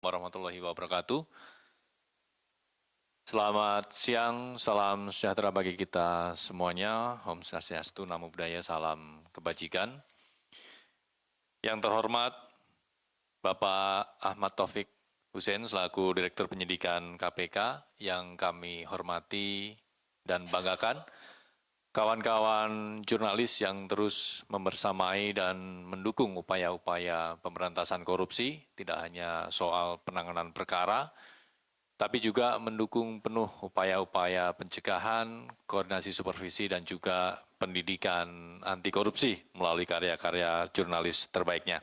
Warahmatullahi wabarakatuh. Selamat siang, salam sejahtera bagi kita semuanya. Om Swastiastu, Namo Buddhaya, salam kebajikan. Yang terhormat Bapak Ahmad Taufik Hussein selaku Direktur Penyidikan KPK yang kami hormati dan banggakan. Kawan-kawan jurnalis yang terus membersamai dan mendukung upaya-upaya pemberantasan korupsi, tidak hanya soal penanganan perkara, tapi juga mendukung penuh upaya-upaya pencegahan, koordinasi supervisi, dan juga pendidikan anti korupsi melalui karya-karya jurnalis terbaiknya.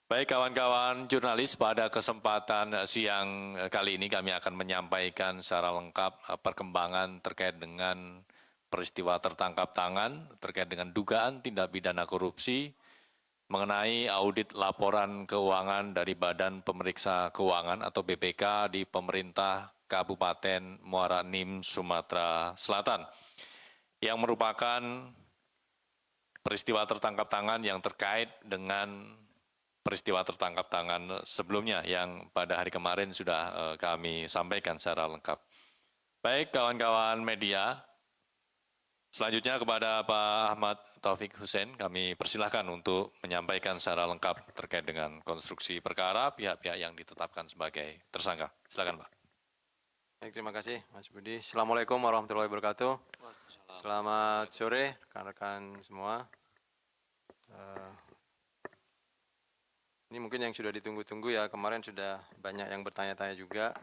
Baik kawan-kawan jurnalis, pada kesempatan siang kali ini kami akan menyampaikan secara lengkap perkembangan terkait dengan peristiwa tertangkap tangan, terkait dengan dugaan tindak pidana korupsi, mengenai audit laporan keuangan dari Badan Pemeriksa Keuangan atau BPK di pemerintah Kabupaten Muara Enim, Sumatera Selatan, yang merupakan peristiwa tertangkap tangan yang terkait dengan peristiwa tertangkap tangan sebelumnya yang pada hari kemarin sudah kami sampaikan secara lengkap. Baik kawan-kawan media, selanjutnya kepada Pak Ahmad Taufik Hussein, kami persilahkan untuk menyampaikan secara lengkap terkait dengan konstruksi perkara pihak-pihak yang ditetapkan sebagai tersangka. Silakan Pak. Baik, terima kasih Mas Budi. Assalamualaikum warahmatullahi wabarakatuh. Selamat sore rekan-rekan semua. Ini mungkin yang sudah ditunggu-tunggu ya, kemarin sudah banyak yang bertanya-tanya juga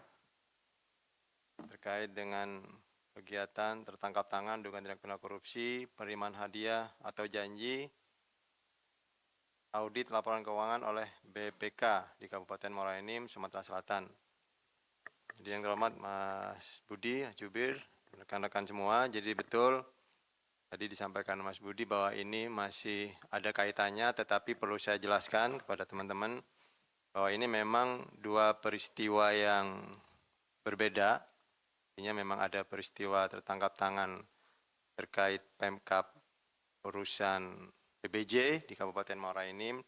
terkait dengan kegiatan tertangkap tangan dugaan tindak pidana korupsi, penerimaan hadiah atau janji, audit laporan keuangan oleh BPK di Kabupaten Muara Enim, Sumatera Selatan. Jadi yang terhormat Mas Budi, Jubir, rekan-rekan semua, jadi betul tadi disampaikan Mas Budi bahwa ini masih ada kaitannya, tetapi perlu saya jelaskan kepada teman-teman bahwa ini memang dua peristiwa yang berbeda. Artinya memang ada peristiwa tertangkap tangan terkait Pemkab urusan PBJ di Kabupaten Muara Enim,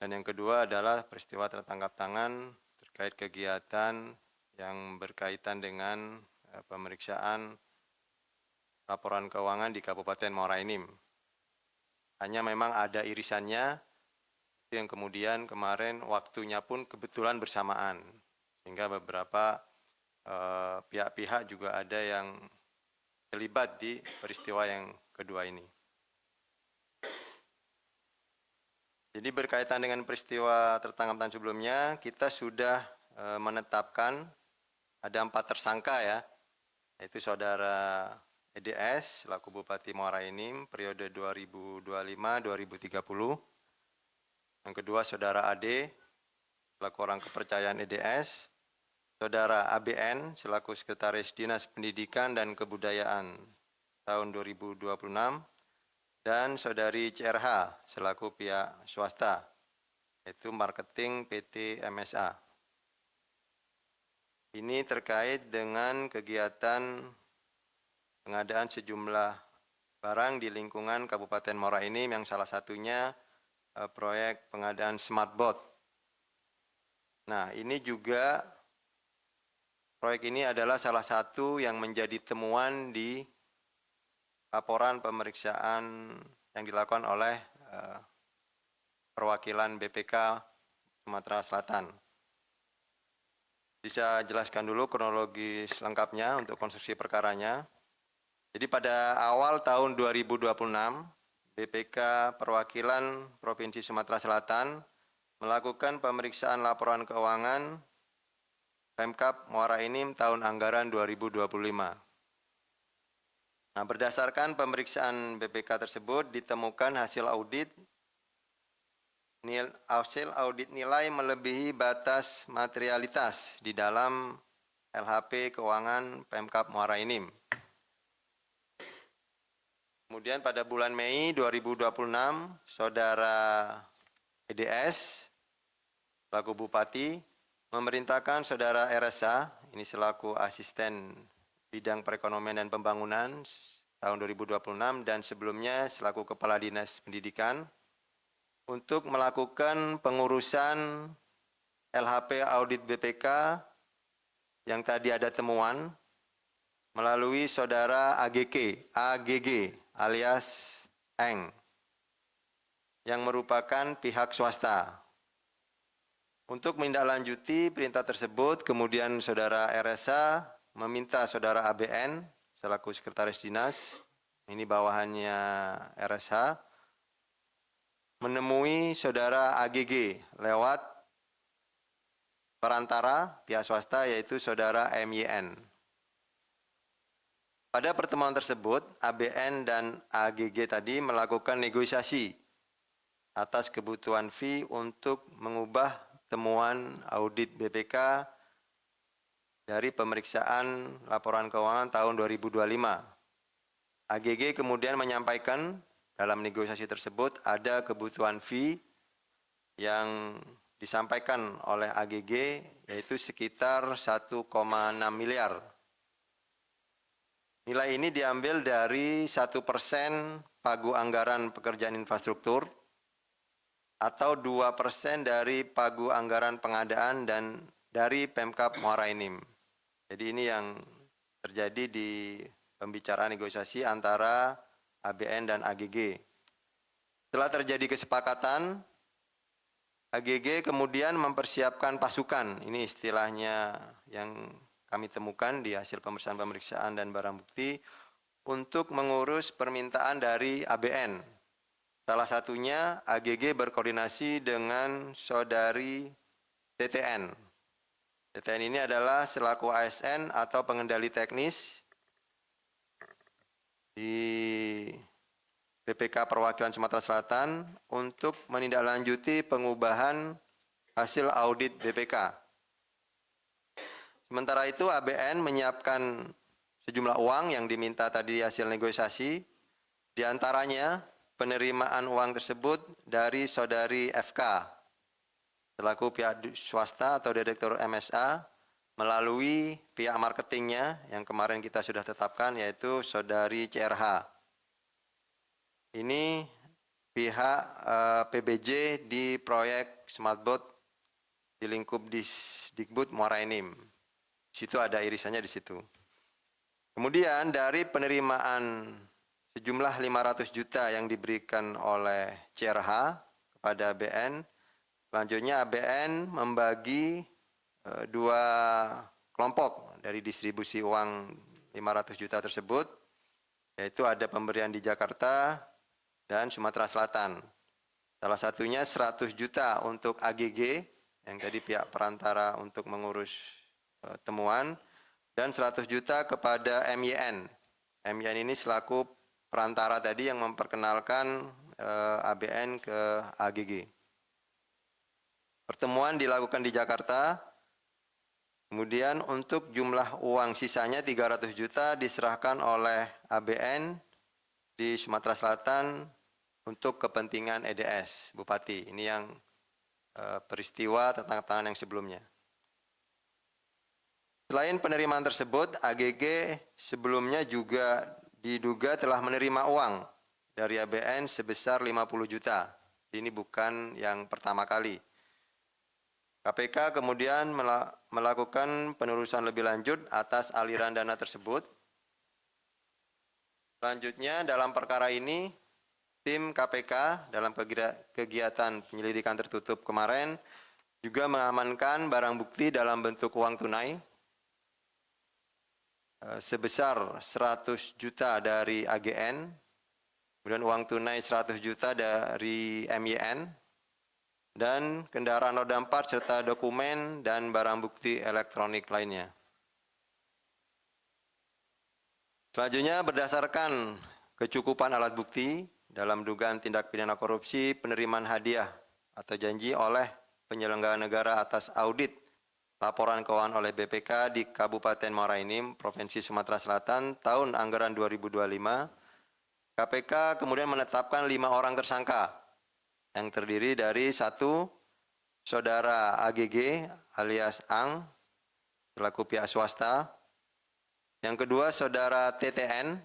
dan yang kedua adalah peristiwa tertangkap tangan terkait kegiatan yang berkaitan dengan pemeriksaan laporan keuangan di Kabupaten Muara Enim. Hanya memang ada irisannya, itu yang kemudian kemarin waktunya pun kebetulan bersamaan, sehingga beberapa pihak-pihak juga ada yang terlibat di peristiwa yang kedua ini. Jadi berkaitan dengan peristiwa tertangkap tangan sebelumnya, kita sudah menetapkan ada 4 tersangka ya, yaitu Saudara EDS selaku Bupati Muara Enim periode 2025-2030. Yang kedua Saudara AD selaku orang kepercayaan EDS, Saudara ABN selaku Sekretaris Dinas Pendidikan dan Kebudayaan tahun 2026, dan Saudari CRH selaku pihak swasta, yaitu Marketing PT MSA. Ini terkait dengan kegiatan pengadaan sejumlah barang di lingkungan Kabupaten Muara Enim, yang salah satunya proyek pengadaan smartboard. Nah, ini juga proyek ini adalah salah satu yang menjadi temuan di laporan pemeriksaan yang dilakukan oleh perwakilan BPK Sumatera Selatan. Bisa jelaskan dulu kronologis lengkapnya untuk konstruksi perkaranya. Jadi pada awal tahun 2026, BPK Perwakilan Provinsi Sumatera Selatan melakukan pemeriksaan laporan keuangan Pemkab Muara Enim tahun anggaran 2025. Nah, berdasarkan pemeriksaan BPK tersebut ditemukan hasil audit nilai melebihi batas materialitas di dalam LHP keuangan Pemkab Muara Enim. Kemudian pada bulan Mei 2026, Saudara EDS selaku Bupati memerintahkan Saudara RSA, ini selaku Asisten Bidang Perekonomian dan Pembangunan tahun 2026 dan sebelumnya selaku Kepala Dinas Pendidikan, untuk melakukan pengurusan LHP audit BPK yang tadi ada temuan melalui saudara AGG alias Eng yang merupakan pihak swasta. Untuk menindaklanjuti perintah tersebut, kemudian saudara RSA meminta saudara ABN selaku sekretaris dinas, ini bawahannya RSH, menemui saudara AGG lewat perantara pihak swasta yaitu saudara MYN. Pada pertemuan tersebut, ABN dan AGG tadi melakukan negosiasi atas kebutuhan fee untuk mengubah temuan audit BPK dari pemeriksaan laporan keuangan tahun 2025. AGG kemudian menyampaikan dalam negosiasi tersebut ada kebutuhan fee yang disampaikan oleh AGG yaitu sekitar 1,6 miliar. Nilai ini diambil dari 1% pagu anggaran pekerjaan infrastruktur atau 2% dari pagu anggaran pengadaan dan dari Pemkab Muara Enim. Jadi ini yang terjadi di pembicaraan negosiasi antara ABN dan AGG. Setelah terjadi kesepakatan, AGG kemudian mempersiapkan pasukan, ini istilahnya yang kami temukan di hasil pemeriksaan dan barang bukti, untuk mengurus permintaan dari ABN. Salah satunya AGG berkoordinasi dengan saudari TTN. TTN ini adalah selaku ASN atau pengendali teknis di BPK Perwakilan Sumatera Selatan untuk menindaklanjuti pengubahan hasil audit BPK. Sementara itu ABN menyiapkan sejumlah uang yang diminta tadi hasil negosiasi, diantaranya penerimaan uang tersebut dari saudari FK selaku pihak swasta atau direktur MSA melalui pihak marketingnya yang kemarin kita sudah tetapkan yaitu saudari CRH. Ini pihak PBJ di proyek Smartboat di lingkup Dikbud Muara Enim. Di situ ada irisannya di situ. Kemudian dari penerimaan sejumlah 500 juta yang diberikan oleh CRH kepada ABN, selanjutnya ABN membagi dua kelompok dari distribusi uang 500 juta tersebut, yaitu ada pemberian di Jakarta dan Sumatera Selatan. Salah satunya 100 juta untuk AGG, yang tadi pihak perantara untuk mengurus temuan, dan 100 juta kepada MYN. MYN ini selaku perantara tadi yang memperkenalkan ABN ke AGG. Pertemuan dilakukan di Jakarta, kemudian untuk jumlah uang sisanya 300 juta diserahkan oleh ABN di Sumatera Selatan untuk kepentingan EDS, Bupati. Ini yang peristiwa tentang tangan yang sebelumnya. Selain penerimaan tersebut, AGG sebelumnya juga diduga telah menerima uang dari ABN sebesar 50 juta. Ini bukan yang pertama kali. KPK kemudian melakukan penelusuran lebih lanjut atas aliran dana tersebut. Selanjutnya dalam perkara ini, tim KPK dalam kegiatan penyelidikan tertutup kemarin juga mengamankan barang bukti dalam bentuk uang tunai sebesar 100 juta dari AGN, kemudian uang tunai 100 juta dari MYN, dan kendaraan roda 4 serta dokumen dan barang bukti elektronik lainnya. Selanjutnya berdasarkan kecukupan alat bukti dalam dugaan tindak pidana korupsi penerimaan hadiah atau janji oleh penyelenggara negara atas audit laporan keuangan oleh BPK di Kabupaten Muara Enim, Provinsi Sumatera Selatan tahun anggaran 2025, KPK kemudian menetapkan 5 orang tersangka yang terdiri dari 1, saudara AGG alias Ang selaku pihak swasta, yang kedua saudara TTN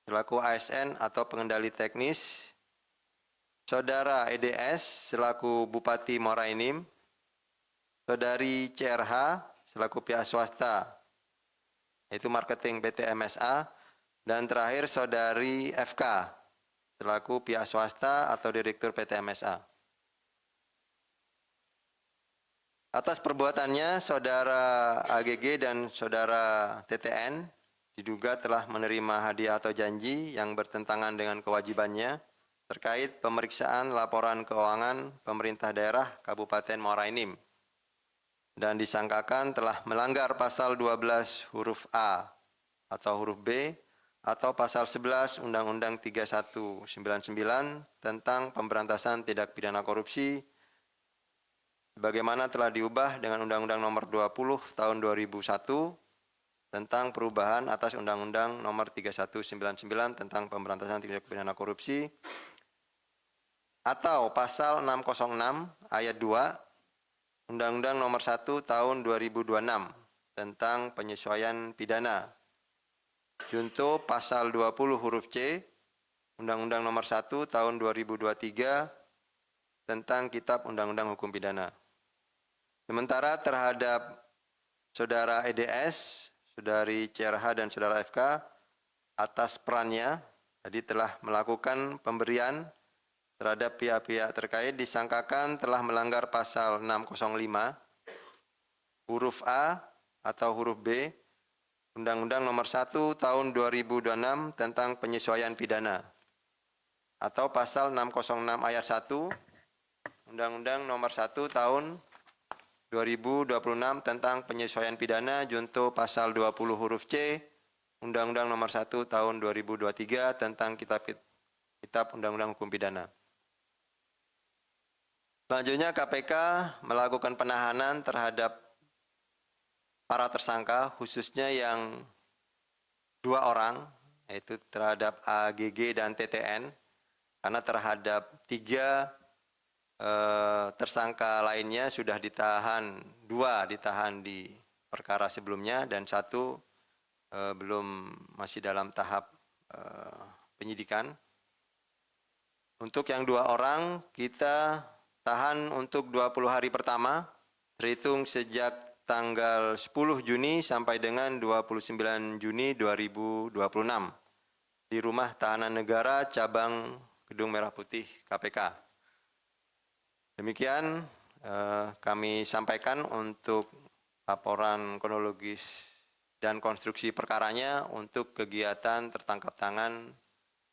selaku ASN atau pengendali teknis, saudara EDS selaku Bupati Muara Enim, Saudari CRH selaku pihak swasta, yaitu marketing PT MSA, dan terakhir Saudari FK selaku pihak swasta atau direktur PT MSA. Atas perbuatannya, Saudara AGG dan Saudara TTN diduga telah menerima hadiah atau janji yang bertentangan dengan kewajibannya terkait pemeriksaan laporan keuangan pemerintah daerah Kabupaten Muara Enim dan disangkakan telah melanggar pasal 12 huruf A atau huruf B atau pasal 11 Undang-Undang 3199 tentang pemberantasan tindak pidana korupsi sebagaimana telah diubah dengan Undang-Undang Nomor 20 Tahun 2001 tentang perubahan atas Undang-Undang Nomor 3199 tentang pemberantasan tindak pidana korupsi atau pasal 606 ayat 2 Undang-Undang Nomor 1 Tahun 2026 tentang penyesuaian pidana. Junto pasal 20 huruf C Undang-Undang Nomor 1 Tahun 2023 tentang Kitab Undang-Undang Hukum Pidana. Sementara terhadap Saudara EDS, Saudari CRH dan Saudara FK atas perannya tadi telah melakukan pemberian terhadap pihak-pihak terkait disangkakan telah melanggar pasal 605 huruf A atau huruf B Undang-Undang Nomor 1 Tahun 2026 tentang penyesuaian pidana atau pasal 606 ayat 1 Undang-Undang Nomor 1 Tahun 2026 tentang penyesuaian pidana junto pasal 20 huruf C Undang-Undang Nomor 1 Tahun 2023 tentang Kitab Undang-Undang Hukum Pidana. Selanjutnya KPK melakukan penahanan terhadap para tersangka khususnya yang 2 orang yaitu terhadap AGG dan TTN karena terhadap 3 tersangka lainnya sudah ditahan, 2 ditahan di perkara sebelumnya dan 1 belum masih dalam tahap penyidikan. Untuk yang 2 orang kita tahan untuk 20 hari pertama terhitung sejak tanggal 10 Juni sampai dengan 29 Juni 2026 di Rumah Tahanan Negara Cabang Gedung Merah Putih KPK. Demikian kami sampaikan untuk laporan kronologis dan konstruksi perkaranya untuk kegiatan tertangkap tangan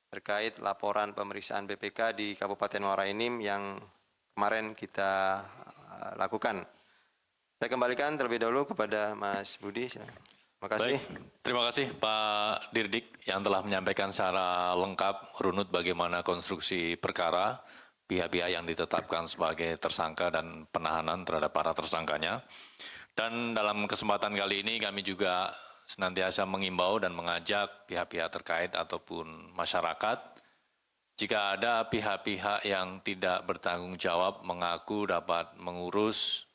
terkait laporan pemeriksaan BPK di Kabupaten Muara Enim yang kemarin kita lakukan. Saya kembalikan terlebih dahulu kepada Mas Budi. Terima kasih. Baik, terima kasih Pak Dirdik yang telah menyampaikan secara lengkap runut bagaimana konstruksi perkara, pihak-pihak yang ditetapkan sebagai tersangka dan penahanan terhadap para tersangkanya. Dan dalam kesempatan kali ini kami juga senantiasa mengimbau dan mengajak pihak-pihak terkait ataupun masyarakat, jika ada pihak-pihak yang tidak bertanggung jawab mengaku dapat mengurus,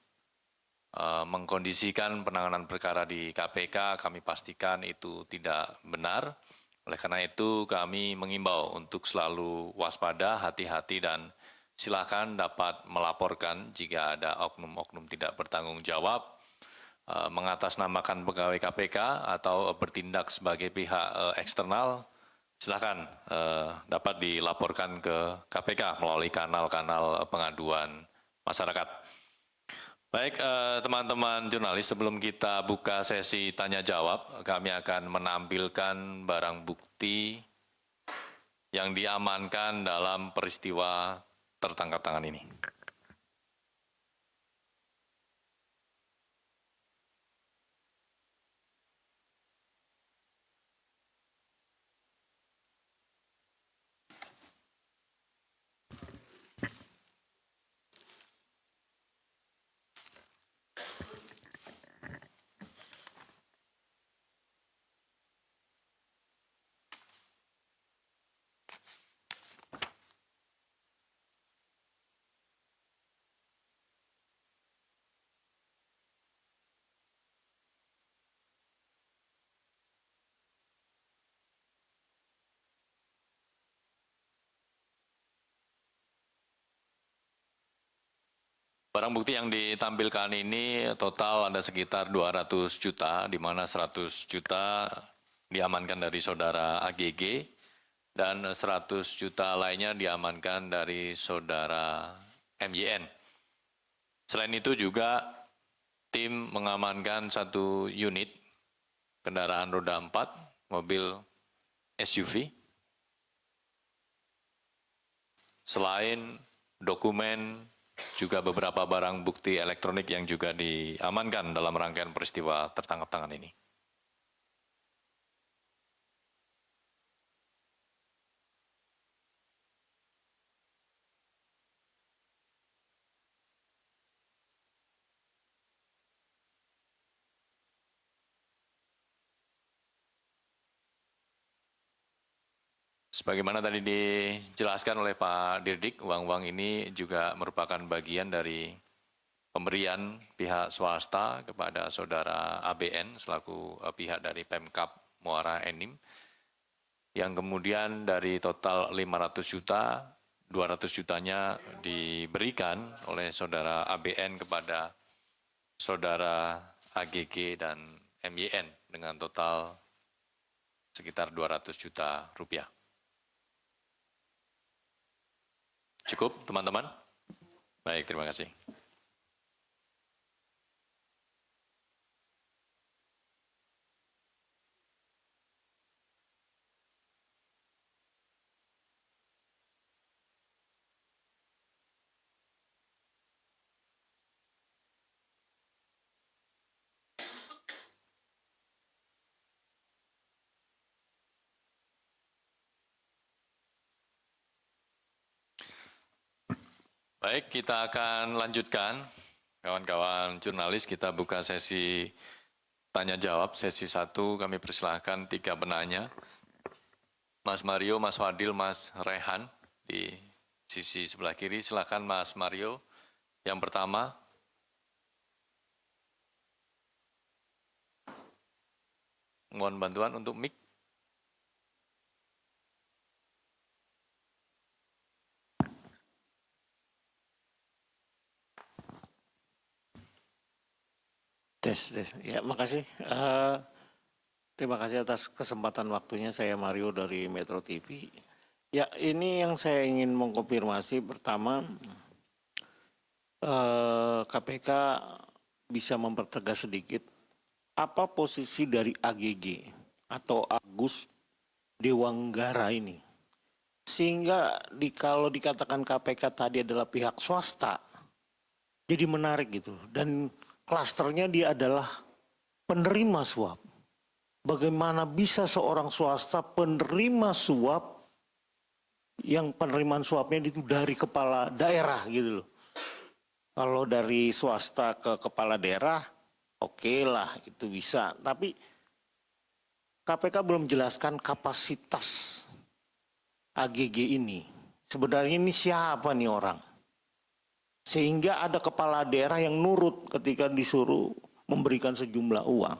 mengkondisikan penanganan perkara di KPK, kami pastikan itu tidak benar. Oleh karena itu kami mengimbau untuk selalu waspada, hati-hati dan silakan dapat melaporkan jika ada oknum-oknum tidak bertanggung jawab, mengatasnamakan pegawai KPK atau bertindak sebagai pihak eksternal, silakan dapat dilaporkan ke KPK melalui kanal-kanal pengaduan masyarakat. Baik, teman-teman jurnalis, sebelum kita buka sesi tanya-jawab, kami akan menampilkan barang bukti yang diamankan dalam peristiwa tertangkap tangan ini. Barang bukti yang ditampilkan ini total ada sekitar 200 juta, di mana 100 juta diamankan dari saudara AGG, dan 100 juta lainnya diamankan dari saudara MYN. Selain itu juga tim mengamankan satu unit kendaraan roda 4, mobil SUV. Selain dokumen, juga beberapa barang bukti elektronik yang juga diamankan dalam rangkaian peristiwa tertangkap tangan ini. Sebagaimana tadi dijelaskan oleh Pak Dirdik, uang-uang ini juga merupakan bagian dari pemberian pihak swasta kepada saudara ABN selaku pihak dari Pemkab Muara Enim, yang kemudian dari total 500 juta, 200 jutanya diberikan oleh saudara ABN kepada saudara AGG dan MYN dengan total sekitar 200 juta rupiah. Cukup, teman-teman? Baik, terima kasih. Baik, kita akan lanjutkan. Kawan-kawan jurnalis, kita buka sesi tanya jawab. Sesi 1 kami persilahkan 3 penanya. Mas Mario, Mas Fadil, Mas Rehan di sisi sebelah kiri. Silakan Mas Mario. Yang pertama. Mohon bantuan untuk mic. Tes. Ya, makasih. Terima kasih atas kesempatan waktunya. Saya Mario dari Metro TV. Ya, ini yang saya ingin mengkonfirmasi. Pertama, KPK bisa mempertegas sedikit apa posisi dari AGG atau Agus Dewanggara ini. Sehingga kalau dikatakan KPK tadi adalah pihak swasta, jadi menarik gitu. Dan klasternya dia adalah penerima suap. Bagaimana bisa seorang swasta penerima suap yang penerimaan suapnya itu dari kepala daerah gitu loh. Kalau dari swasta ke kepala daerah, oke lah itu bisa. Tapi KPK belum jelaskan kapasitas AGG ini. Sebenarnya ini siapa nih orang? Sehingga ada kepala daerah yang nurut ketika disuruh memberikan sejumlah uang.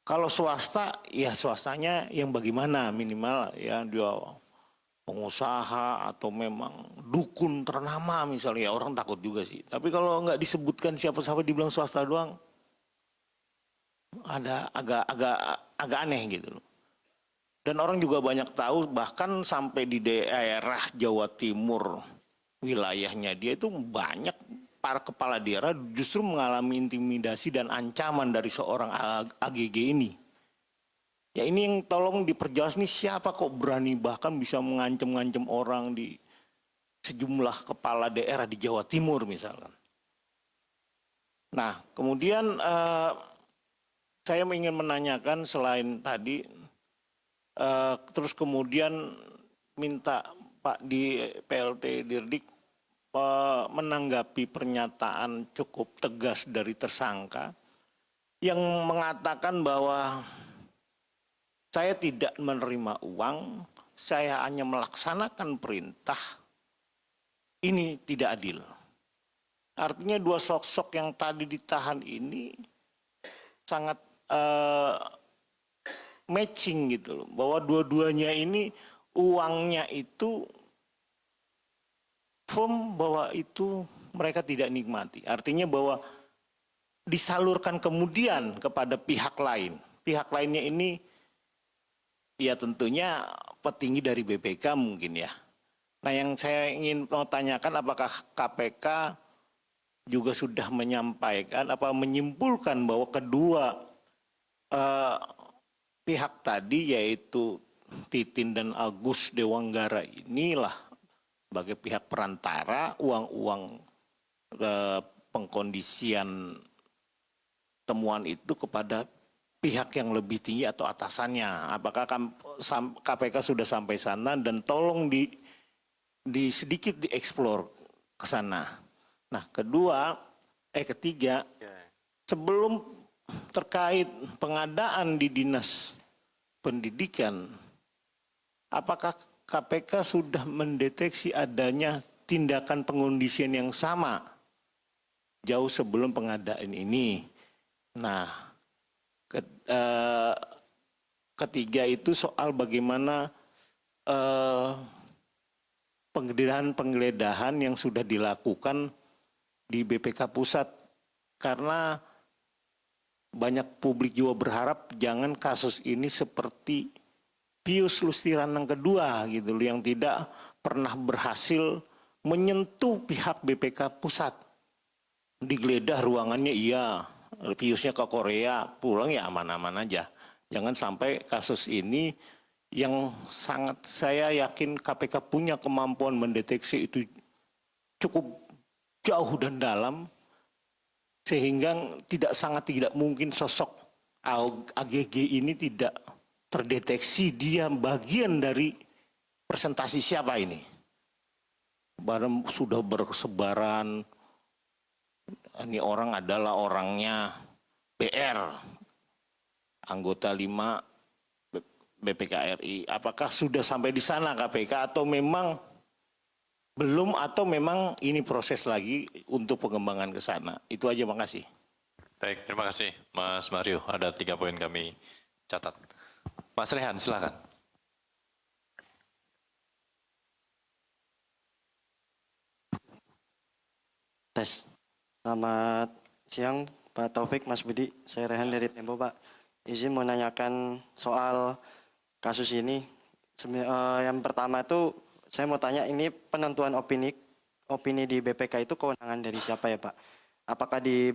Kalau swasta, ya swastanya yang bagaimana, minimal ya dia pengusaha atau memang dukun ternama misalnya, orang takut juga sih. Tapi kalau nggak disebutkan siapa-siapa dibilang swasta doang, ada agak aneh gitu loh. Dan orang juga banyak tahu bahkan sampai di daerah Jawa Timur, wilayahnya dia itu banyak para kepala daerah justru mengalami intimidasi dan ancaman dari seorang AGG ini. Ya ini yang tolong diperjelas nih, siapa kok berani bahkan bisa mengancam-ngancam orang di sejumlah kepala daerah di Jawa Timur misalkan. Nah kemudian saya ingin menanyakan selain tadi, terus kemudian minta Pak di PLT Dirdik menanggapi pernyataan cukup tegas dari tersangka yang mengatakan bahwa saya tidak menerima uang, saya hanya melaksanakan perintah. Ini tidak adil. Artinya dua sosok yang tadi ditahan ini sangat matching gitu loh, bahwa dua-duanya ini uangnya itu firm bahwa itu mereka tidak nikmati. Artinya bahwa disalurkan kemudian kepada pihak lain. Pihak lainnya ini ya tentunya petinggi dari BPK mungkin ya. Nah yang saya ingin mau tanyakan apakah KPK juga sudah menyampaikan menyimpulkan bahwa kedua pihak tadi yaitu Titin dan Agus Dewanggara inilah sebagai pihak perantara uang-uang pengkondisian temuan itu kepada pihak yang lebih tinggi atau atasannya. Apakah KPK sudah sampai sana dan tolong sedikit dieksplor ke sana. Nah, ketiga, sebelum terkait pengadaan di Dinas Pendidikan, apakah KPK sudah mendeteksi adanya tindakan pengkondisian yang sama jauh sebelum pengadaan ini? Nah, ketiga itu soal bagaimana penggeledahan yang sudah dilakukan di BPK Pusat, karena banyak publik juga berharap jangan kasus ini seperti Pius Lustiranang kedua gitu yang tidak pernah berhasil menyentuh pihak BPK Pusat. Digeledah ruangannya iya, Piusnya ke Korea, pulang ya aman-aman aja. Jangan sampai kasus ini yang sangat saya yakin KPK punya kemampuan mendeteksi itu cukup jauh dan dalam, sehingga sangat tidak mungkin sosok AGG ini tidak terdeteksi dia bagian dari presentasi siapa ini. Barang sudah bersebaran, ini orang adalah orangnya BR, anggota 5 BPK RI. Apakah sudah sampai di sana KPK atau memang belum, atau memang ini proses lagi untuk pengembangan ke sana? Itu aja, makasih. Baik, terima kasih Mas Mario. Ada 3 poin kami catat. Mas Rehan, silakan. Tes. Selamat siang Pak Taufik, Mas Budi. Saya Rehan dari Tempo, Pak. Izin mau nanyakan soal kasus ini. Yang pertama itu saya mau tanya, ini penentuan opini di BPK itu kewenangan dari siapa ya Pak? Apakah di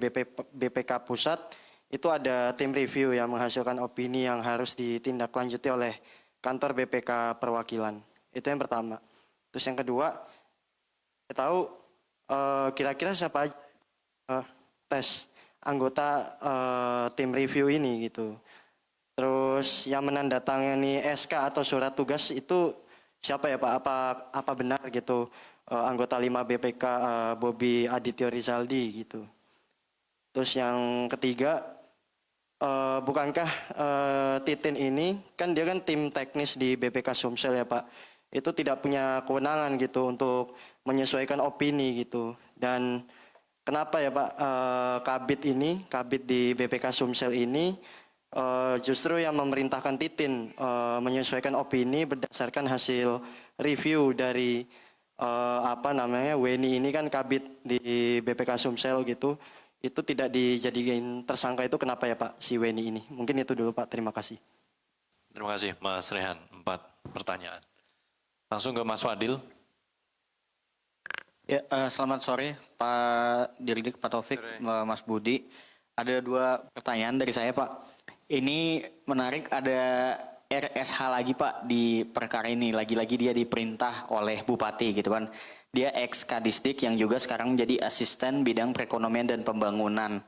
BPK Pusat itu ada tim review yang menghasilkan opini yang harus ditindaklanjuti oleh kantor BPK Perwakilan? Itu yang pertama. Terus yang kedua, saya tahu kira-kira siapa aja tes anggota tim review ini gitu. Terus yang menandatangani SK atau surat tugas itu siapa ya Pak? Apa benar gitu anggota 5 BPK Bobi Aditya Rizaldi gitu. Terus yang ketiga, bukankah Titin ini kan dia kan tim teknis di BPK Sumsel ya Pak? Itu tidak punya kewenangan gitu untuk menyesuaikan opini gitu. Dan kenapa ya Pak Kabid di BPK Sumsel ini justru yang memerintahkan Titin menyesuaikan opini berdasarkan hasil review dari WNI ini kan Kabid di BPK Sumsel gitu, itu tidak dijadikan tersangka, itu kenapa ya Pak si WNI ini? Mungkin itu dulu Pak, terima kasih. Terima kasih Mas Rehan, 4 pertanyaan. Langsung ke Mas Fadil. Ya, selamat sore Pak Dirdik, Pak Taufik, Mas Budi. Ada 2 pertanyaan dari saya Pak. Ini menarik, ada RSH lagi Pak di perkara ini. Lagi-lagi dia diperintah oleh Bupati gitu kan. Dia ex-Kadisdik yang juga sekarang jadi asisten bidang perekonomian dan pembangunan.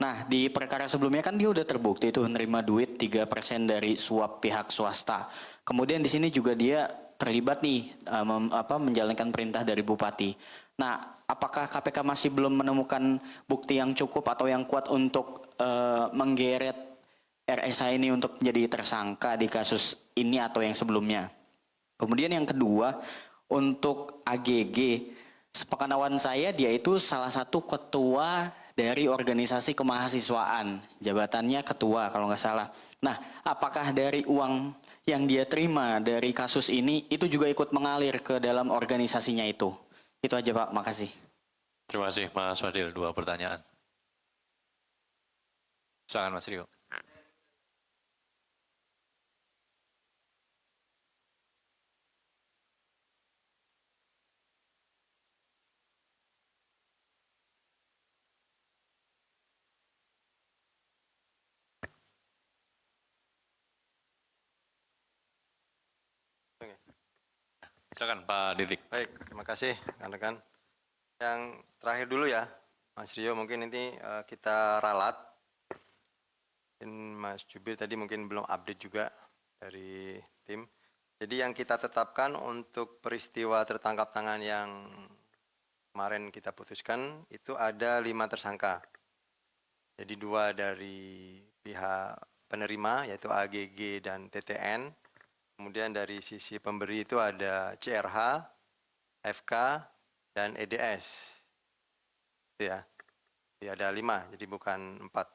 Nah di perkara sebelumnya kan dia udah terbukti itu menerima duit 3% dari suap pihak swasta. Kemudian di sini juga dia terlibat nih menjalankan perintah dari Bupati. Nah apakah KPK masih belum menemukan bukti yang cukup atau yang kuat untuk menggeret RSH ini untuk menjadi tersangka di kasus ini atau yang sebelumnya? Kemudian yang kedua, untuk AGG, sepengetahuan saya dia itu salah satu ketua dari organisasi kemahasiswaan, jabatannya ketua kalau nggak salah. Nah, apakah dari uang yang dia terima dari kasus ini itu juga ikut mengalir ke dalam organisasinya itu? Itu aja Pak, makasih. Terima kasih Mas Fadil, 2 pertanyaan. Silakan Mas Rio. Silakan Pak Didik. Baik, terima kasih rekan-rekan. Yang terakhir dulu ya, Mas Rio, mungkin ini kita ralat. Dan Mas Jubir tadi mungkin belum update juga dari tim. Jadi yang kita tetapkan untuk peristiwa tertangkap tangan yang kemarin kita putuskan itu ada 5 tersangka. Jadi 2 dari pihak penerima yaitu AGG dan TTN. Kemudian dari sisi pemberi itu ada CRH, FK, dan EDS. Itu ya. Jadi ada 5, jadi bukan 4.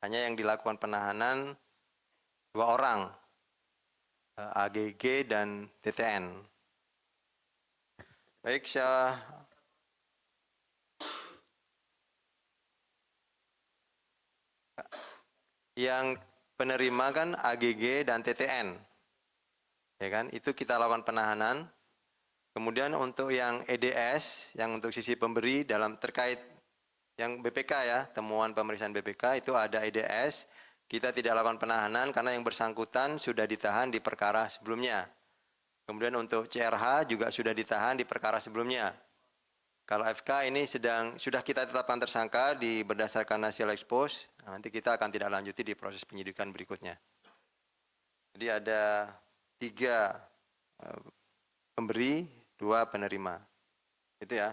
Hanya yang dilakukan penahanan 2 orang, AGG dan TTN. Baik, yang penerima kan AGG dan TTN. Ya kan? Itu kita lakukan penahanan. Kemudian untuk yang EDS, yang untuk sisi pemberi dalam terkait yang BPK ya, temuan pemeriksaan BPK itu ada EDS, kita tidak lakukan penahanan karena yang bersangkutan sudah ditahan di perkara sebelumnya. Kemudian untuk CRH juga sudah ditahan di perkara sebelumnya. Kalau FK ini sudah kita tetapkan tersangka berdasarkan hasil expose, nanti kita akan tidak lanjuti di proses penyidikan berikutnya. Jadi ada 3 pemberi, 2 penerima. Itu ya.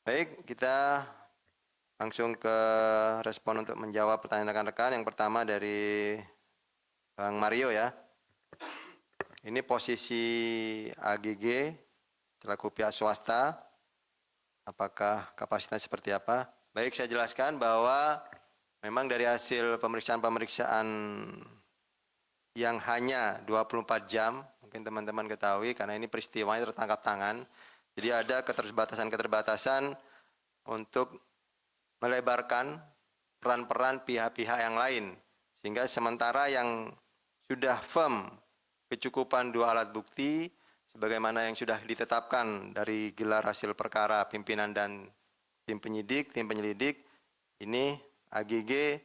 Baik, kita langsung ke respon untuk menjawab pertanyaan rekan-rekan. Yang pertama dari Bang Mario ya. Ini posisi AGG selaku pihak swasta. Apakah kapasitasnya seperti apa? Baik, saya jelaskan bahwa memang dari hasil pemeriksaan yang hanya 24 jam, mungkin teman-teman ketahui karena ini peristiwanya tertangkap tangan. Jadi ada keterbatasan untuk melebarkan peran-peran pihak-pihak yang lain. Sehingga sementara yang sudah firm kecukupan 2 alat bukti, sebagaimana yang sudah ditetapkan dari gelar hasil perkara pimpinan dan tim penyelidik, ini AGG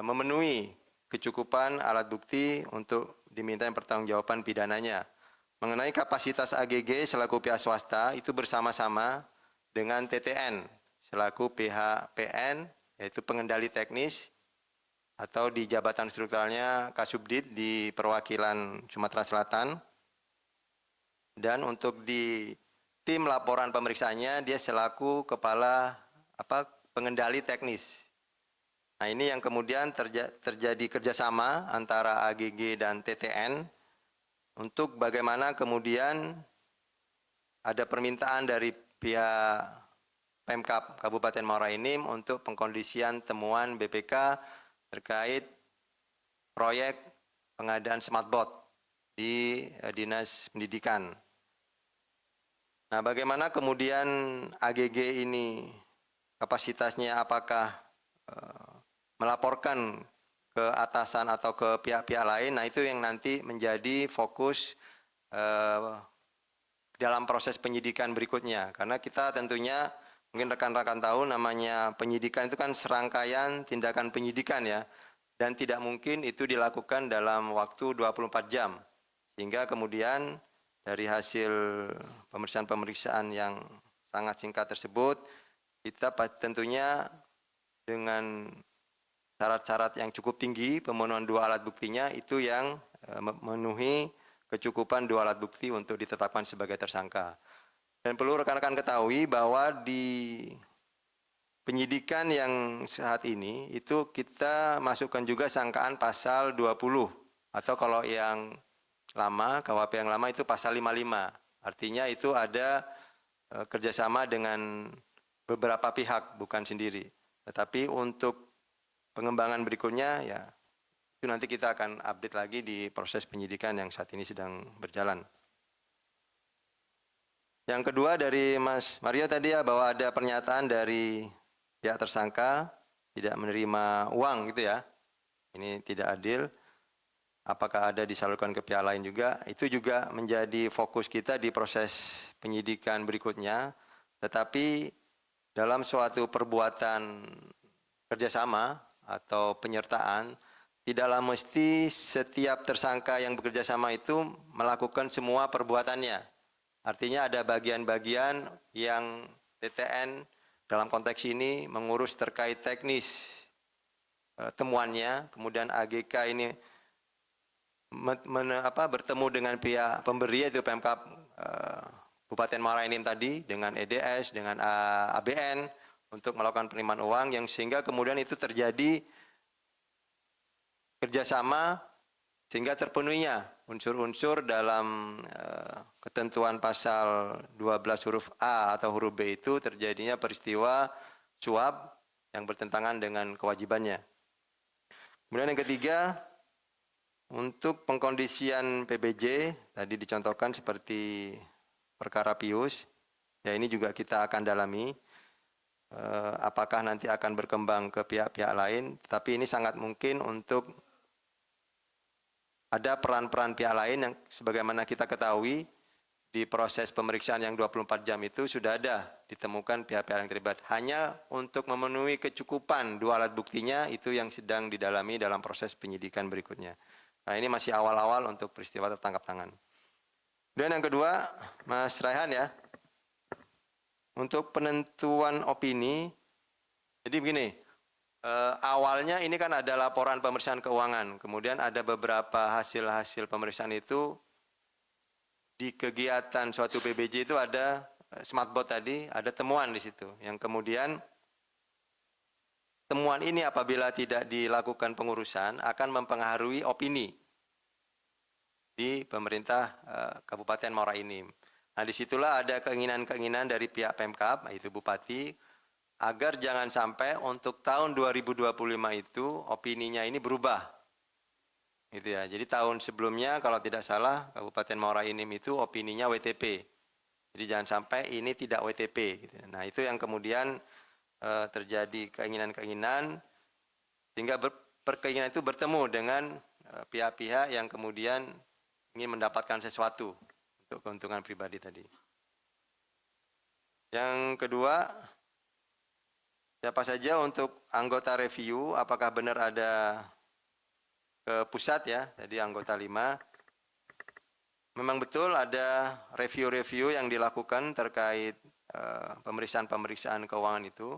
memenuhi kecukupan alat bukti untuk diminta pertanggungjawaban pidananya. Mengenai kapasitas AGG selaku pihak swasta itu bersama-sama dengan TTN selaku pihak PN, yaitu pengendali teknis atau di jabatan strukturalnya Kasubdit di perwakilan Sumatera Selatan. Dan untuk di tim laporan pemeriksaannya dia selaku kepala pengendali teknis. Nah, ini yang kemudian terjadi kerjasama antara AGG dan TTN untuk bagaimana kemudian ada permintaan dari pihak Pemkab Kabupaten Muara Enim untuk pengkondisian temuan BPK terkait proyek pengadaan smartboard di Dinas Pendidikan. Nah, bagaimana kemudian AGG ini kapasitasnya apakah melaporkan ke atasan atau ke pihak-pihak lain? Nah, itu yang nanti menjadi fokus dalam proses penyidikan berikutnya. Karena kita tentunya, mungkin rekan-rekan tahu namanya penyidikan itu kan serangkaian tindakan penyidikan ya. Dan tidak mungkin itu dilakukan dalam waktu 24 jam. Sehingga kemudian dari hasil pemeriksaan-pemeriksaan yang sangat singkat tersebut, kita tentunya dengan syarat-syarat yang cukup tinggi, pemenuhan 2 alat buktinya itu yang memenuhi kecukupan 2 alat bukti untuk ditetapkan sebagai tersangka. Dan perlu rekan-rekan ketahui bahwa di penyidikan yang saat ini itu kita masukkan juga sangkaan pasal 20 atau kalau yang lama, KUHP yang lama itu pasal 55. Artinya itu ada kerjasama dengan beberapa pihak, bukan sendiri. Tetapi untuk pengembangan berikutnya ya itu nanti kita akan update lagi di proses penyidikan yang saat ini sedang berjalan. Yang kedua dari Mas Mario tadi ya, bahwa ada pernyataan dari pihak tersangka tidak menerima uang gitu ya. Ini tidak adil. Apakah ada disalurkan ke pihak lain juga? Itu juga menjadi fokus kita di proses penyidikan berikutnya. Tetapi dalam suatu perbuatan kerjasama atau penyertaan, tidaklah mesti setiap tersangka yang bekerja sama itu melakukan semua perbuatannya. Artinya ada bagian-bagian yang TTN dalam konteks ini mengurus terkait teknis temuannya, kemudian AGK ini bertemu dengan pihak pemberi yaitu Pemkab Kabupaten Muara Enim tadi dengan EDS, dengan ABN untuk melakukan penerimaan uang yang sehingga kemudian itu terjadi kerjasama sehingga terpenuhinya unsur-unsur dalam ketentuan pasal 12 huruf A atau huruf B itu terjadinya peristiwa suap yang bertentangan dengan kewajibannya. Kemudian yang ketiga, untuk pengkondisian PBJ tadi dicontohkan seperti perkara Pius, ya ini juga kita akan dalami apakah nanti akan berkembang ke pihak-pihak lain, tapi ini sangat mungkin untuk ada peran-peran pihak lain yang sebagaimana kita ketahui di proses pemeriksaan yang 24 jam itu sudah ada ditemukan pihak-pihak yang terlibat. Hanya untuk memenuhi kecukupan dua alat buktinya itu yang sedang didalami dalam proses penyidikan berikutnya. Nah ini masih awal-awal untuk peristiwa tertangkap tangan. Dan yang kedua, Mas Raihan ya, untuk penentuan opini, jadi begini, awalnya ini kan ada laporan pemeriksaan keuangan, kemudian ada beberapa hasil-hasil pemeriksaan itu di kegiatan suatu PBJ itu ada smartboard tadi, ada temuan di situ, yang kemudian temuan ini apabila tidak dilakukan pengurusan akan mempengaruhi opini di pemerintah Kabupaten Muara Enim. Nah disitulah ada keinginan-keinginan dari pihak Pemkab, yaitu Bupati, agar jangan sampai untuk tahun 2025 itu opininya ini berubah. Gitu ya. Jadi tahun sebelumnya kalau tidak salah Kabupaten Muara Enim itu opininya WTP. Jadi jangan sampai ini tidak WTP. Gitu. Nah itu yang kemudian terjadi keinginan-keinginan sehingga keinginan itu bertemu dengan pihak-pihak yang kemudian ingin mendapatkan sesuatu untuk keuntungan pribadi tadi. Yang kedua, siapa saja untuk anggota review, apakah benar ada ke pusat ya, tadi anggota 5. Memang betul ada review-review yang dilakukan terkait pemeriksaan-pemeriksaan keuangan itu.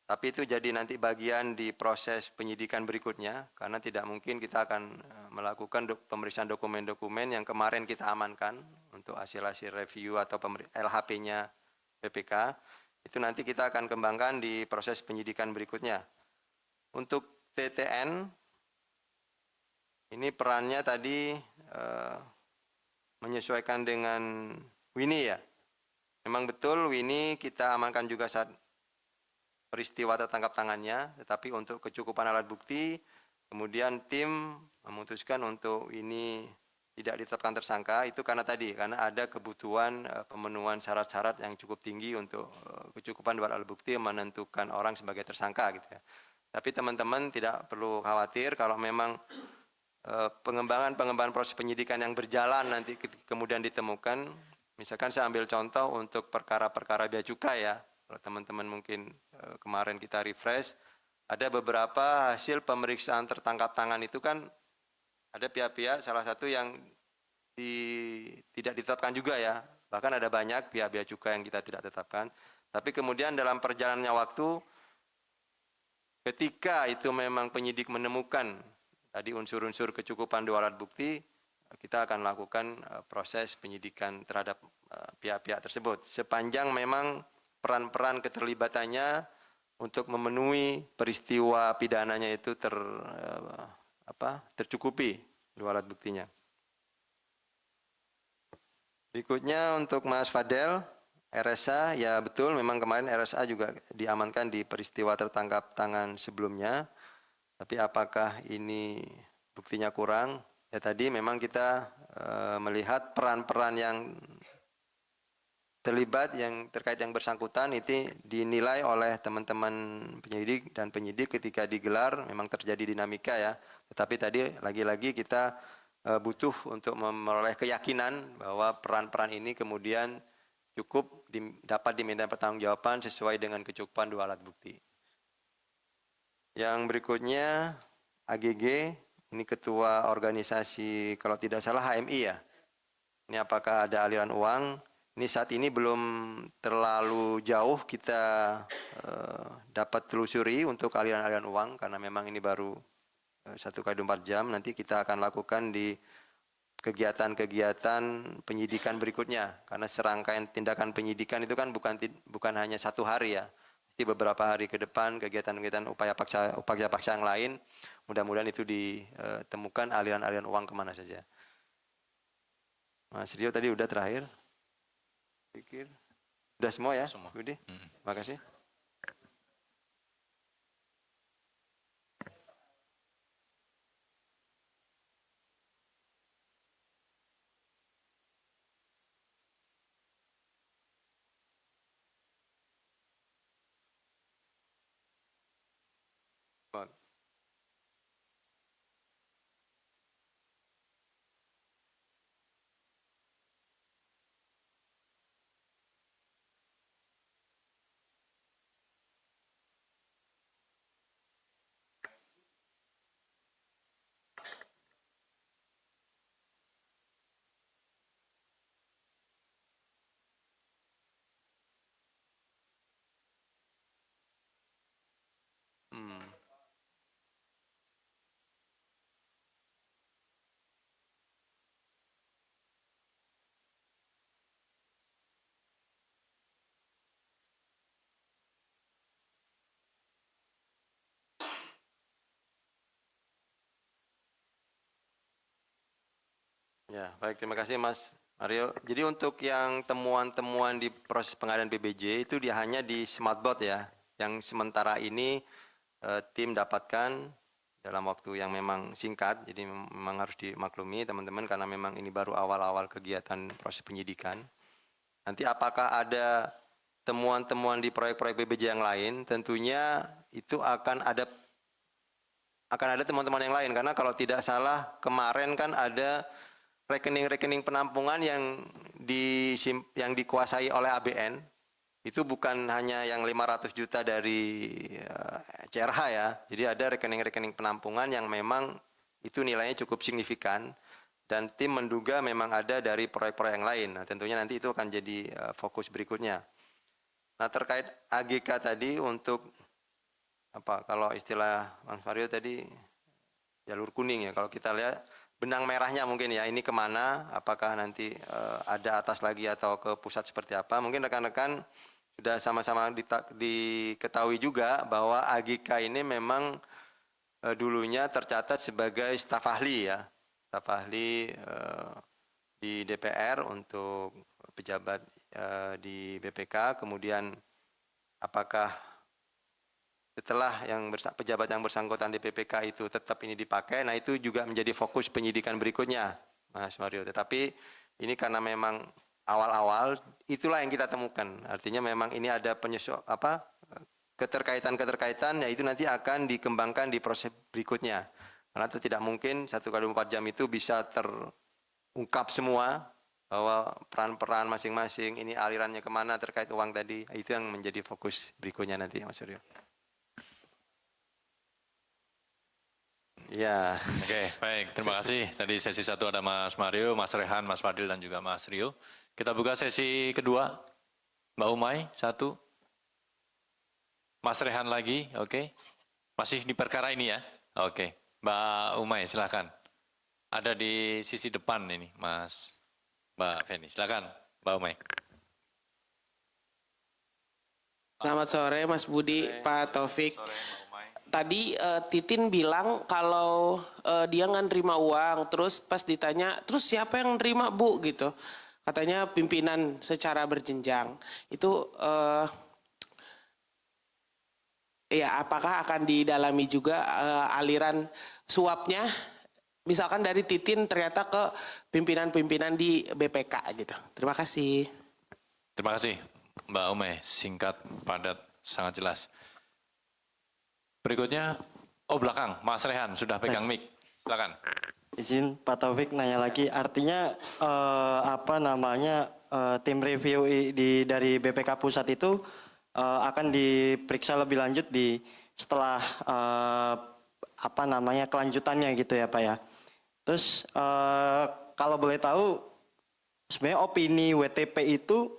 Tapi itu jadi nanti bagian di proses penyidikan berikutnya, karena tidak mungkin kita akan melakukan pemeriksaan dokumen-dokumen yang kemarin kita amankan untuk hasil-hasil review atau LHP-nya BPK. Itu nanti kita akan kembangkan di proses penyidikan berikutnya. Untuk TTN, ini perannya tadi menyesuaikan dengan Winnie ya. Memang betul Winnie kita amankan juga saat peristiwa tertangkap tangannya, tetapi untuk kecukupan alat bukti, kemudian tim memutuskan untuk ini tidak ditetapkan tersangka, itu karena ada kebutuhan pemenuhan syarat-syarat yang cukup tinggi untuk kecukupan dua alat bukti menentukan orang sebagai tersangka gitu ya. Tapi teman-teman tidak perlu khawatir kalau memang pengembangan proses penyidikan yang berjalan nanti kemudian ditemukan, misalkan saya ambil contoh untuk perkara-perkara bea cukai ya. Kalau teman-teman mungkin kemarin kita refresh, ada beberapa hasil pemeriksaan tertangkap tangan itu kan ada pihak-pihak salah satu yang tidak ditetapkan juga ya. Bahkan ada banyak pihak bea cukai yang kita tidak tetapkan. Tapi kemudian dalam perjalanannya waktu, ketika itu memang penyidik menemukan tadi unsur-unsur kecukupan dua alat bukti, kita akan lakukan proses penyidikan terhadap pihak-pihak tersebut. Sepanjang memang peran-peran keterlibatannya untuk memenuhi peristiwa pidananya itu tercukupi dua alat buktinya. Berikutnya untuk Mas Fadel, RSA, ya betul memang kemarin RSA juga diamankan di peristiwa tertangkap tangan sebelumnya. Tapi apakah ini buktinya kurang? Ya tadi memang kita melihat peran-peran yang terlibat yang terkait yang bersangkutan itu dinilai oleh teman-teman penyelidik dan penyidik ketika digelar memang terjadi dinamika ya. Tetapi tadi lagi-lagi kita butuh untuk memperoleh keyakinan bahwa peran-peran ini kemudian cukup dapat diminta pertanggungjawaban sesuai dengan kecukupan dua alat bukti. Yang berikutnya AGG, ini ketua organisasi kalau tidak salah HMI ya. Ini apakah ada aliran uang? Ini saat ini belum terlalu jauh kita dapat telusuri untuk aliran-aliran uang karena memang ini baru 1x24 jam. Nanti kita akan lakukan di kegiatan-kegiatan penyidikan berikutnya karena serangkaian tindakan penyidikan itu kan bukan hanya 1 hari ya. Pasti beberapa hari ke depan kegiatan-kegiatan upaya paksa yang lain. Mudah-mudahan itu ditemukan aliran-aliran uang kemana saja. Mas Rio tadi udah terakhir. Pikir. Udah semua ya, Semua. Budi? Terima kasih. Ya, baik, terima kasih Mas Mario. Jadi untuk yang temuan-temuan di proses pengadaan BBJ itu dia hanya di smartboard ya, yang sementara ini tim dapatkan dalam waktu yang memang singkat, jadi memang harus dimaklumi teman-teman karena memang ini baru awal-awal kegiatan proses penyidikan. Nanti apakah ada temuan-temuan di proyek-proyek BBJ yang lain, tentunya itu akan ada teman-teman yang lain karena kalau tidak salah kemarin kan ada rekening-rekening penampungan yang dikuasai oleh ABN itu bukan hanya yang 500 juta dari CRH ya. Jadi ada rekening-rekening penampungan yang memang itu nilainya cukup signifikan dan tim menduga memang ada dari proyek-proyek yang lain. Nah, tentunya nanti itu akan jadi fokus berikutnya. Nah, terkait AGK tadi untuk apa kalau istilah Mas Mario tadi jalur kuning ya. Kalau kita lihat benang merahnya mungkin ya ini kemana, apakah nanti ada atas lagi atau ke pusat seperti apa. Mungkin rekan-rekan sudah sama-sama diketahui juga bahwa AGK ini memang dulunya tercatat sebagai staf ahli ya. Staf ahli di DPR untuk pejabat di BPK, kemudian apakah setelah pejabat yang bersangkutan di PPK itu tetap ini dipakai, nah itu juga menjadi fokus penyidikan berikutnya, Mas Mario. Tetapi ini karena memang awal-awal, itulah yang kita temukan. Artinya memang ini ada keterkaitan, yaitu nanti akan dikembangkan di proses berikutnya. Karena itu tidak mungkin 1x24 jam itu bisa terungkap semua bahwa peran-peran masing-masing, ini alirannya kemana terkait uang tadi, itu yang menjadi fokus berikutnya nanti, Mas Mario. Ya. Oke, baik. Terima kasih. Tadi sesi 1 ada Mas Mario, Mas Rehan, Mas Fadil, dan juga Mas Rio. Kita buka sesi kedua. Mbak Umay, 1. Mas Rehan lagi, oke. Masih di perkara ini ya? Oke. Mbak Umay, silakan. Ada di sisi depan ini, Mbak Feni. Silakan, Mbak Umay. Selamat sore Mas Budi, Pak Taufik. Tadi Titin bilang kalau dia nggak nerima uang, terus pas ditanya, terus siapa yang nerima Bu gitu? Katanya pimpinan secara berjenjang. Itu ya apakah akan didalami juga aliran suapnya? Misalkan dari Titin ternyata ke pimpinan-pimpinan di BPK gitu. Terima kasih. Terima kasih Mbak Umay, singkat, padat, sangat jelas. Berikutnya, belakang, Mas Rehan sudah pegang mic, silakan. Izin Pak Taufik nanya lagi, artinya tim review dari BPK Pusat itu akan diperiksa lebih lanjut setelah kelanjutannya gitu ya Pak ya. Terus kalau boleh tahu sebenarnya opini WTP itu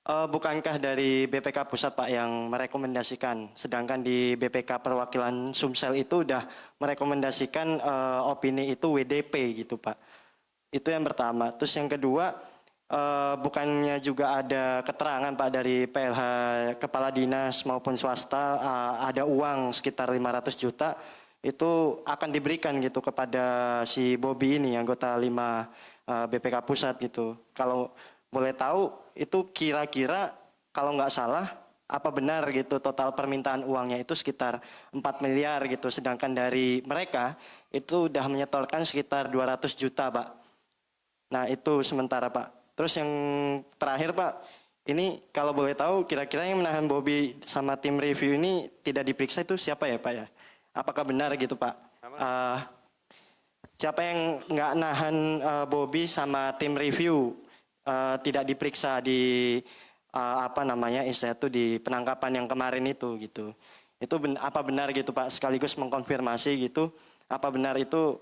bukankah dari BPK Pusat Pak yang merekomendasikan, sedangkan di BPK Perwakilan Sumsel itu udah merekomendasikan opini itu WDP gitu Pak. Itu yang pertama. Terus yang kedua, bukannya juga ada keterangan Pak dari PLH Kepala Dinas maupun swasta ada uang sekitar 500 juta itu akan diberikan gitu kepada si Bobby ini anggota 5 BPK Pusat gitu. Kalau boleh tahu itu kira-kira kalau nggak salah apa benar gitu total permintaan uangnya itu sekitar 4 miliar gitu, sedangkan dari mereka itu udah menyetorkan sekitar 200 juta Pak. Nah itu sementara Pak. Terus yang terakhir Pak, ini kalau boleh tahu kira-kira yang menahan Bobby sama tim review ini tidak diperiksa itu siapa ya Pak ya? Apakah benar gitu Pak? Siapa yang nggak nahan Bobby sama tim review tidak diperiksa di istilah itu di penangkapan yang kemarin itu gitu. Itu apa benar gitu Pak, sekaligus mengkonfirmasi gitu, apa benar itu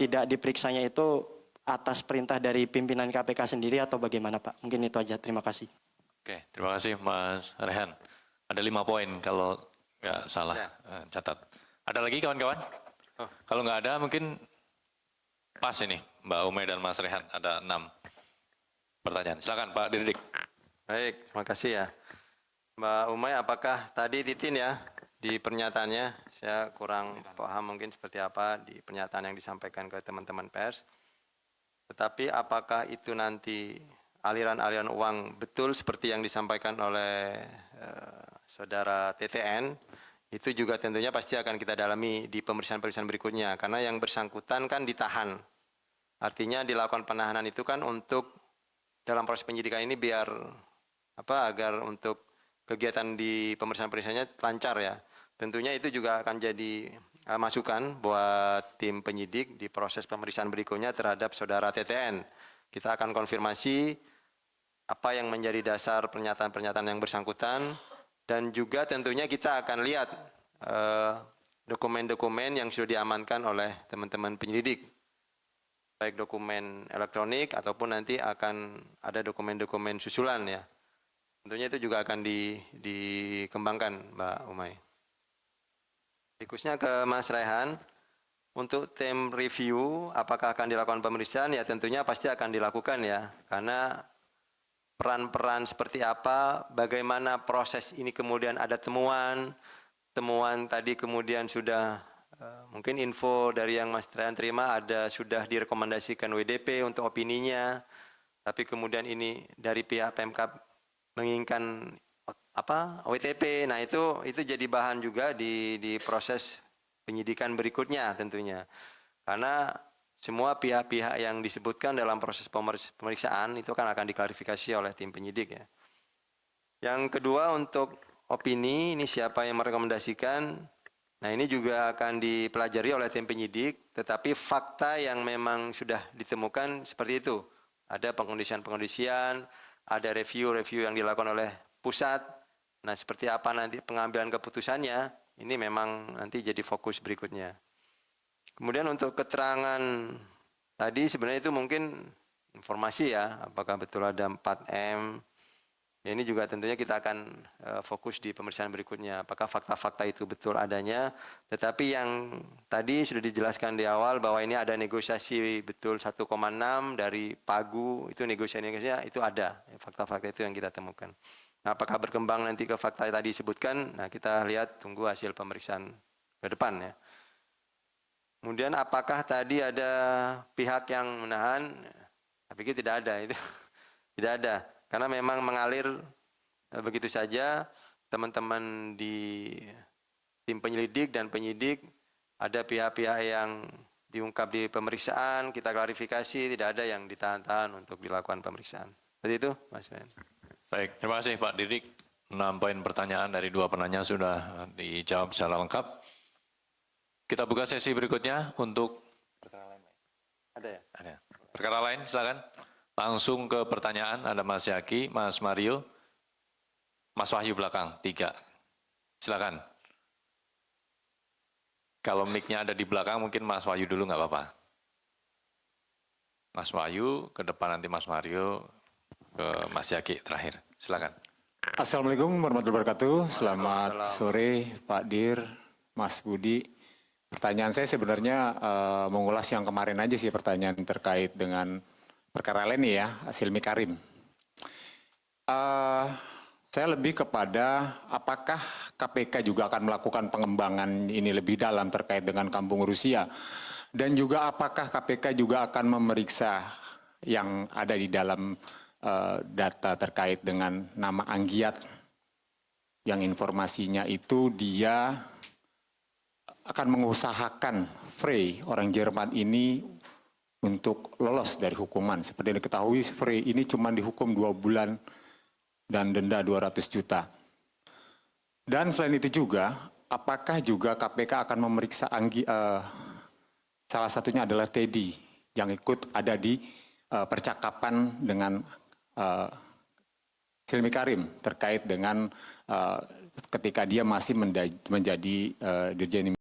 tidak diperiksanya itu atas perintah dari pimpinan KPK sendiri atau bagaimana Pak? Mungkin itu aja, terima kasih. Oke, terima kasih Mas Rehan. Ada 5 poin kalau nggak salah catat. Ada lagi kawan-kawan? Kalau nggak ada mungkin pas ini Mbak Umay dan Mas Rehan, ada 6 pertanyaan. Silakan Pak Dirdik. Baik, terima kasih ya. Mbak Umay, apakah tadi Titin ya di pernyataannya, saya kurang paham mungkin seperti apa di pernyataan yang disampaikan ke teman-teman pers. Tetapi apakah itu nanti aliran-aliran uang betul seperti yang disampaikan oleh saudara TTN, itu juga tentunya pasti akan kita dalami di pemeriksaan-pemeriksaan berikutnya. Karena yang bersangkutan kan ditahan. Artinya dilakukan penahanan itu kan untuk dalam proses penyidikan ini biar agar untuk kegiatan di pemeriksaan-pemeriksaannya lancar ya. Tentunya itu juga akan jadi masukan buat tim penyidik di proses pemeriksaan berikutnya terhadap saudara TTN. Kita akan konfirmasi apa yang menjadi dasar pernyataan-pernyataan yang bersangkutan dan juga tentunya kita akan lihat dokumen-dokumen yang sudah diamankan oleh teman-teman penyelidik. Baik dokumen elektronik ataupun nanti akan ada dokumen-dokumen susulan ya. Tentunya itu juga akan dikembangkan Mbak Umay. Berikutnya ke Mas Rehan, untuk tim review apakah akan dilakukan pemeriksaan? Ya tentunya pasti akan dilakukan ya, karena peran-peran seperti apa, bagaimana proses ini kemudian ada temuan tadi kemudian sudah mungkin info dari yang Mas Rehan terima ada sudah direkomendasikan WDP untuk opininya, tapi kemudian ini dari pihak Pemkab menginginkan WTP. Nah itu jadi bahan juga di proses penyidikan berikutnya tentunya. Karena semua pihak-pihak yang disebutkan dalam proses pemeriksaan itu kan akan diklarifikasi oleh tim penyidik ya. Yang kedua untuk opini, ini siapa yang merekomendasikan? Nah ini juga akan dipelajari oleh tim penyidik, tetapi fakta yang memang sudah ditemukan seperti itu. Ada pengkondisian-pengkondisian, ada review-review yang dilakukan oleh pusat. Nah seperti apa nanti pengambilan keputusannya, ini memang nanti jadi fokus berikutnya. Kemudian untuk keterangan tadi sebenarnya itu mungkin informasi ya, apakah betul ada 4M. Ya, ini juga tentunya kita akan fokus di pemeriksaan berikutnya. Apakah fakta-fakta itu betul adanya. Tetapi yang tadi sudah dijelaskan di awal bahwa ini ada negosiasi betul 1,6 dari Pagu, itu negosiasinya itu ada. Fakta-fakta itu yang kita temukan. Nah, apakah berkembang nanti ke fakta yang tadi disebutkan? Nah, kita lihat tunggu hasil pemeriksaan ke depan ya. Kemudian apakah tadi ada pihak yang menahan? Saya pikir tidak ada itu. Tidak ada. Karena memang mengalir begitu saja, teman-teman di tim penyelidik dan penyidik, ada pihak-pihak yang diungkap di pemeriksaan, kita klarifikasi, tidak ada yang ditahan-tahan untuk dilakukan pemeriksaan. Seperti itu, Mas Ben. Baik, terima kasih Pak Didik. 6 poin pertanyaan dari 2 penanya sudah dijawab secara lengkap. Kita buka sesi berikutnya untuk Ada ya? ada. Perkara lain, silakan. Langsung ke pertanyaan, ada Mas Yaki, Mas Mario, Mas Wahyu belakang, 3. Silakan. Kalau mic-nya ada di belakang, mungkin Mas Wahyu dulu nggak apa-apa. Mas Wahyu, ke depan nanti Mas Mario, ke Mas Yaki terakhir. Silakan. Assalamualaikum warahmatullahi wabarakatuh. Selamat sore Pak Dir, Mas Budi. Pertanyaan saya sebenarnya mengulas yang kemarin aja sih, pertanyaan terkait dengan perkara lain ya, Silmi Karim. Saya lebih kepada apakah KPK juga akan melakukan pengembangan ini lebih dalam terkait dengan kampung Rusia, dan juga apakah KPK juga akan memeriksa yang ada di dalam data terkait dengan nama Anggiat, yang informasinya itu dia akan mengusahakan Frey, orang Jerman ini, untuk lolos dari hukuman. Seperti diketahui, Frey ini cuma dihukum 2 bulan dan denda 200 juta. Dan selain itu juga, apakah juga KPK akan memeriksa salah satunya adalah Teddy, yang ikut ada di percakapan dengan Silmi Karim terkait dengan ketika dia masih menjadi Dirjen